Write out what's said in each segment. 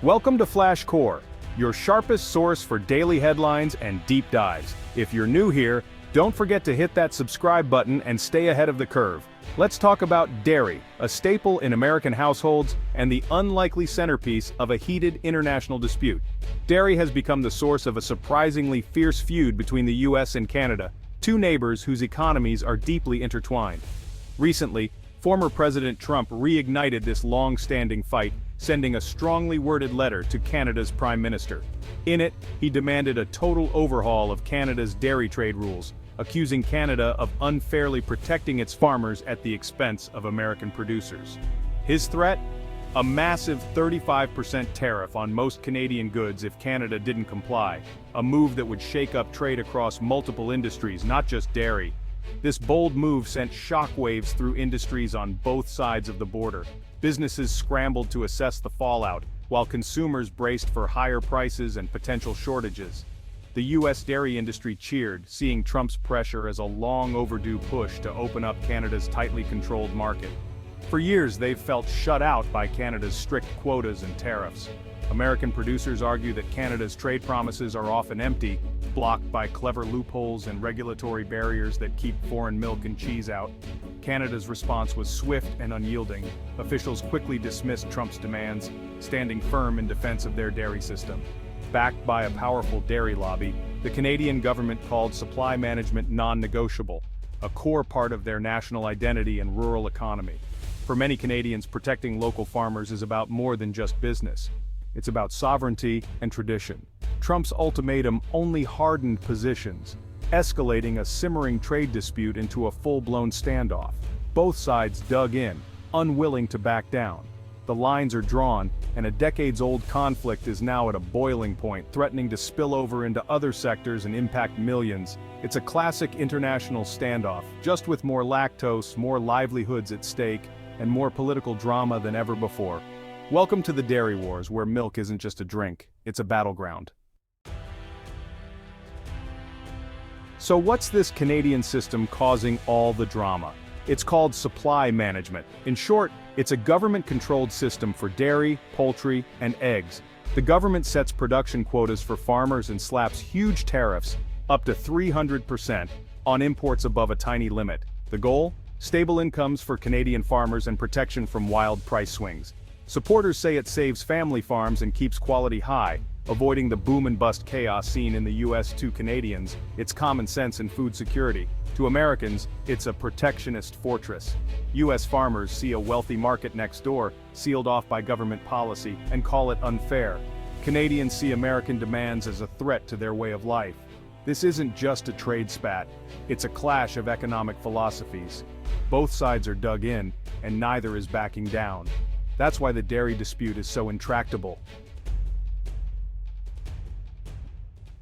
Welcome to Flash Core, your sharpest source for daily headlines and deep dives. If you're new here, don't forget to hit that subscribe button and stay ahead of the curve. Let's talk about dairy, a staple in American households and the unlikely centerpiece of a heated international dispute. Dairy has become the source of a surprisingly fierce feud between the U.S. and Canada, two neighbors whose economies are deeply intertwined. Recently, former President Trump reignited this long-standing fight, sending a strongly worded letter to Canada's Prime Minister. In it, he demanded a total overhaul of Canada's dairy trade rules, accusing Canada of unfairly protecting its farmers at the expense of American producers. His threat? A massive 35% tariff on most Canadian goods if Canada didn't comply, a move that would shake up trade across multiple industries, not just dairy. This bold move sent shockwaves through industries on both sides of the border. Businesses scrambled to assess the fallout, while consumers braced for higher prices and potential shortages. The U.S. dairy industry cheered, seeing Trump's pressure as a long-overdue push to open up Canada's tightly controlled market. For years, they've felt shut out by Canada's strict quotas and tariffs. American producers argue that Canada's trade promises are often empty, blocked by clever loopholes and regulatory barriers that keep foreign milk and cheese out. Canada's response was swift and unyielding. Officials quickly dismissed Trump's demands, standing firm in defense of their dairy system. Backed by a powerful dairy lobby, the Canadian government called supply management non-negotiable, a core part of their national identity and rural economy. For many Canadians, protecting local farmers is about more than just business. It's about sovereignty and tradition. Trump's ultimatum only hardened positions, escalating a simmering trade dispute into a full-blown standoff. Both sides dug in, unwilling to back down. The lines are drawn, and a decades-old conflict is now at a boiling point, threatening to spill over into other sectors and impact millions. It's a classic international standoff, just with more lactose, more livelihoods at stake, and more political drama than ever before. Welcome to the Dairy Wars, where milk isn't just a drink, it's a battleground. So what's this Canadian system causing all the drama? It's called supply management. In short, it's a government-controlled system for dairy, poultry, and eggs. The government sets production quotas for farmers and slaps huge tariffs, up to 300%, on imports above a tiny limit. The goal? Stable incomes for Canadian farmers and protection from wild price swings. Supporters say it saves family farms and keeps quality high, avoiding the boom-and-bust chaos seen in the U.S. To Canadians, it's common sense and food security. To Americans, it's a protectionist fortress. U.S. farmers see a wealthy market next door, sealed off by government policy, and call it unfair. Canadians see American demands as a threat to their way of life. This isn't just a trade spat, it's a clash of economic philosophies. Both sides are dug in, and neither is backing down. That's why the dairy dispute is so intractable.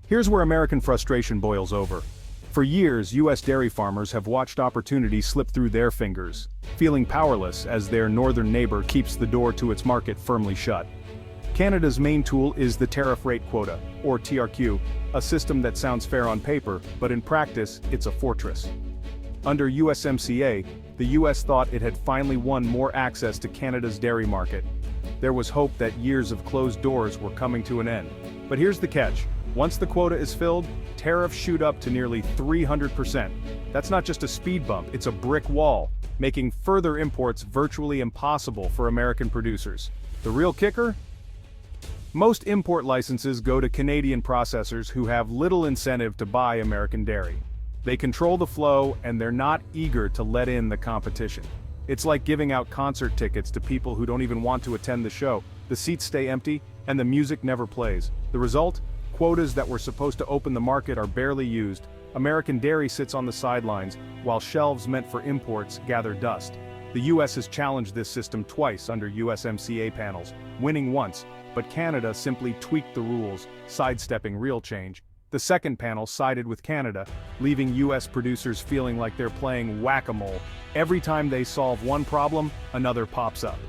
Here's where American frustration boils over. For years, U.S. dairy farmers have watched opportunities slip through their fingers, feeling powerless as their northern neighbor keeps the door to its market firmly shut. Canada's main tool is the tariff rate quota, or TRQ, a system that sounds fair on paper, but in practice, it's a fortress. Under USMCA, the U.S. thought it had finally won more access to Canada's dairy market. There was hope that years of closed doors were coming to an end. But here's the catch. Once the quota is filled, tariffs shoot up to nearly 300%. That's not just a speed bump, it's a brick wall, making further imports virtually impossible for American producers. The real kicker? Most import licenses go to Canadian processors who have little incentive to buy American dairy. They control the flow, and they're not eager to let in the competition. It's like giving out concert tickets to people who don't even want to attend the show. The seats stay empty, and the music never plays. The result? Quotas that were supposed to open the market are barely used. American dairy sits on the sidelines, while shelves meant for imports gather dust. The U.S. has challenged this system twice under USMCA panels, winning once, but Canada simply tweaked the rules, sidestepping real change. The second panel sided with Canada, leaving U.S. producers feeling like they're playing whack-a-mole. Every time they solve one problem, another pops up.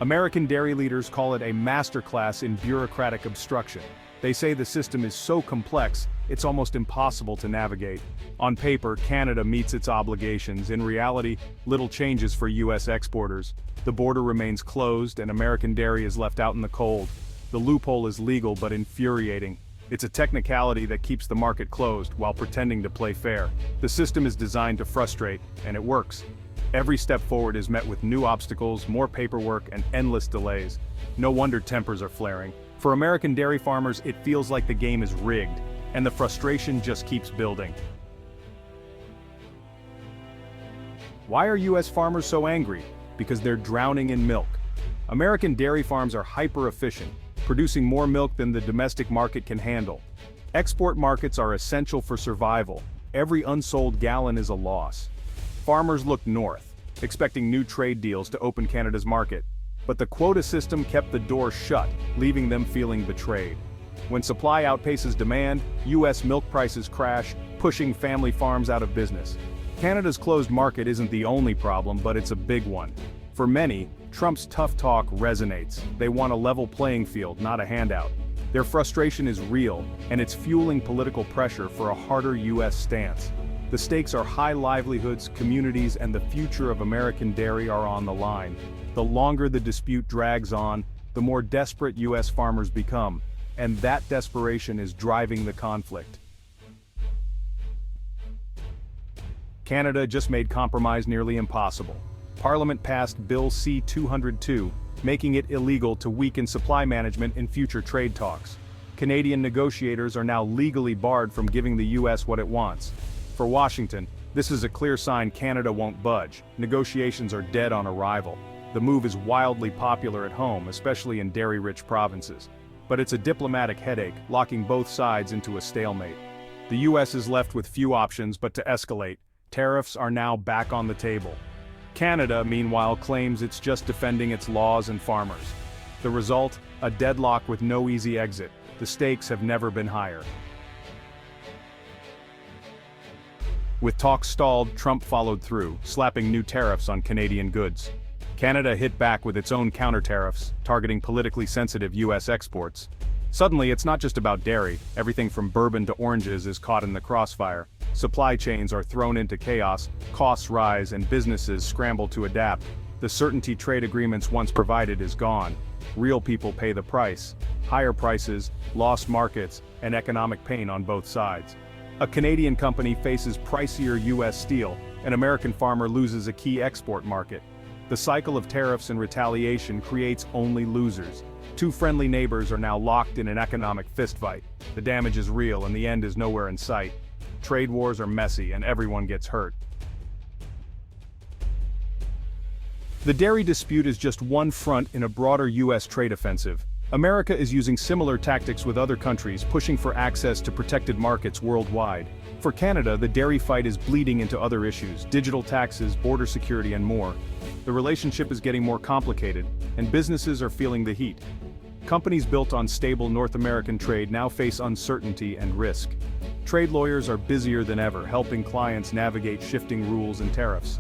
American dairy leaders call it a masterclass in bureaucratic obstruction. They say the system is so complex, it's almost impossible to navigate. On paper, Canada meets its obligations. In reality, little changes for U.S. exporters. The border remains closed and American dairy is left out in the cold. The loophole is legal but infuriating. It's a technicality that keeps the market closed while pretending to play fair. The system is designed to frustrate, and it works. Every step forward is met with new obstacles, more paperwork, and endless delays. No wonder tempers are flaring. For American dairy farmers, it feels like the game is rigged, and the frustration just keeps building. Why are U.S. farmers so angry? Because they're drowning in milk. American dairy farms are hyper-efficient, producing more milk than the domestic market can handle. Export markets are essential for survival. Every unsold gallon is a loss. Farmers look north, expecting new trade deals to open Canada's market. But the quota system kept the door shut, leaving them feeling betrayed. When supply outpaces demand, U.S. milk prices crash, pushing family farms out of business. Canada's closed market isn't the only problem, but it's a big one. For many, Trump's tough talk resonates. They want a level playing field, not a handout. Their frustration is real, and it's fueling political pressure for a harder U.S. stance. The stakes are high. Livelihoods, communities, and the future of American dairy are on the line. The longer the dispute drags on, the more desperate U.S. farmers become, and that desperation is driving the conflict. Canada just made compromise nearly impossible. Parliament passed Bill C-202, making it illegal to weaken supply management in future trade talks. Canadian negotiators are now legally barred from giving the U.S. what it wants. For Washington, this is a clear sign Canada won't budge. Negotiations are dead on arrival. The move is wildly popular at home, especially in dairy-rich provinces. But it's a diplomatic headache, locking both sides into a stalemate. The U.S. is left with few options but to escalate. Tariffs are now back on the table. Canada, meanwhile, claims it's just defending its laws and farmers. The result? A deadlock with no easy exit. The stakes have never been higher. With talks stalled, Trump followed through, slapping new tariffs on Canadian goods. Canada hit back with its own counter-tariffs, targeting politically sensitive U.S. exports. Suddenly, it's not just about dairy. Everything from bourbon to oranges is caught in the crossfire. Supply chains are thrown into chaos, costs rise, and businesses scramble to adapt. The certainty trade agreements once provided is gone. Real people pay the price. Higher prices, lost markets, and economic pain on both sides. A Canadian company faces pricier U.S. steel. An American farmer loses a key export market. The cycle of tariffs and retaliation creates only losers. Two friendly neighbors are now locked in an economic fistfight. The damage is real and the end is nowhere in sight. Trade wars are messy and everyone gets hurt. The dairy dispute is just one front in a broader U.S. trade offensive. America is using similar tactics with other countries, pushing for access to protected markets worldwide. For Canada, the dairy fight is bleeding into other issues: digital taxes, border security, and more. The relationship is getting more complicated, and businesses are feeling the heat. Companies built on stable North American trade now face uncertainty and risk. Trade lawyers are busier than ever, helping clients navigate shifting rules and tariffs.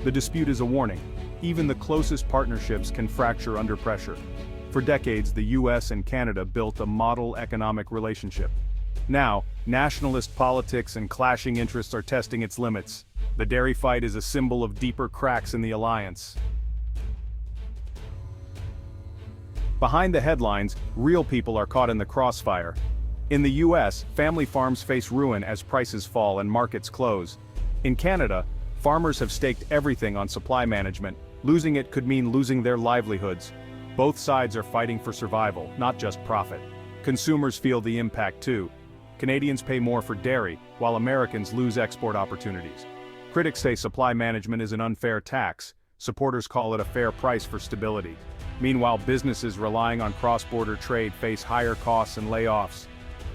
The dispute is a warning. Even the closest partnerships can fracture under pressure. For decades, the U.S. and Canada built a model economic relationship. Now, nationalist politics and clashing interests are testing its limits. The dairy fight is a symbol of deeper cracks in the alliance. Behind the headlines, real people are caught in the crossfire. In the U.S., family farms face ruin as prices fall and markets close. In Canada, farmers have staked everything on supply management. Losing it could mean losing their livelihoods. Both sides are fighting for survival, not just profit. Consumers feel the impact too. Canadians pay more for dairy, while Americans lose export opportunities. Critics say supply management is an unfair tax. Supporters call it a fair price for stability. Meanwhile, businesses relying on cross-border trade face higher costs and layoffs.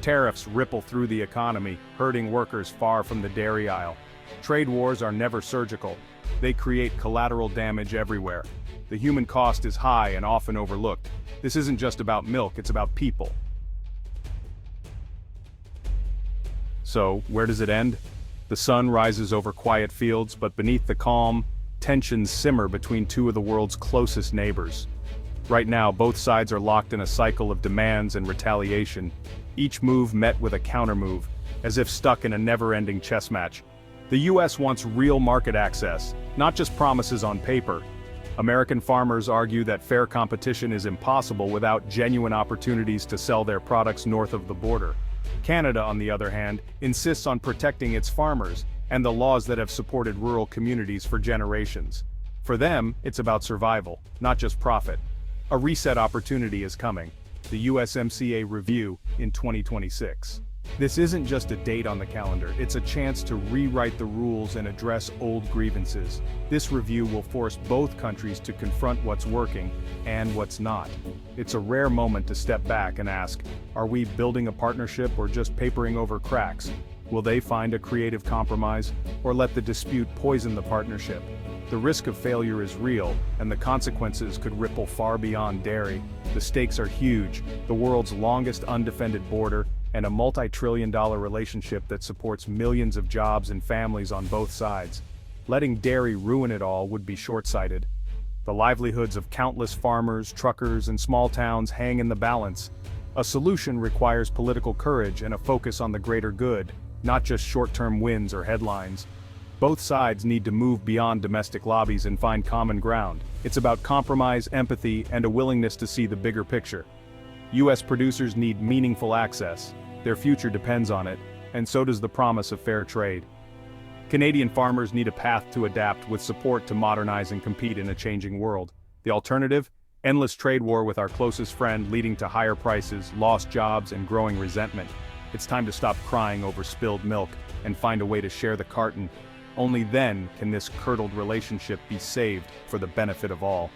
Tariffs ripple through the economy, hurting workers far from the dairy aisle. Trade wars are never surgical. They create collateral damage everywhere. The human cost is high and often overlooked. This isn't just about milk, it's about people. So, where does it end? The sun rises over quiet fields, but beneath the calm, tensions simmer between two of the world's closest neighbors. Right now, both sides are locked in a cycle of demands and retaliation, each move met with a countermove, as if stuck in a never-ending chess match. The U.S. wants real market access, not just promises on paper. American farmers argue that fair competition is impossible without genuine opportunities to sell their products north of the border. Canada, on the other hand, insists on protecting its farmers and the laws that have supported rural communities for generations. For them, it's about survival, not just profit. A reset opportunity is coming, the USMCA review in 2026. This isn't just a date on the calendar, it's a chance to rewrite the rules and address old grievances. This review will force both countries to confront what's working and what's not. It's a rare moment to step back and ask, are we building a partnership or just papering over cracks? Will they find a creative compromise, or let the dispute poison the partnership? The risk of failure is real, and the consequences could ripple far beyond dairy. The stakes are huge, the world's longest undefended border, and a multi-trillion-dollar relationship that supports millions of jobs and families on both sides. Letting dairy ruin it all would be short-sighted. The livelihoods of countless farmers, truckers, and small towns hang in the balance. A solution requires political courage and a focus on the greater good, not just short-term wins or headlines. Both sides need to move beyond domestic lobbies and find common ground. It's about compromise, empathy, and a willingness to see the bigger picture. U.S. producers need meaningful access. Their future depends on it, and so does the promise of fair trade. Canadian farmers need a path to adapt with support to modernize and compete in a changing world. The alternative? Endless trade war with our closest friend, leading to higher prices, lost jobs, and growing resentment. It's time to stop crying over spilled milk and find a way to share the carton. Only then can this curdled relationship be saved for the benefit of all.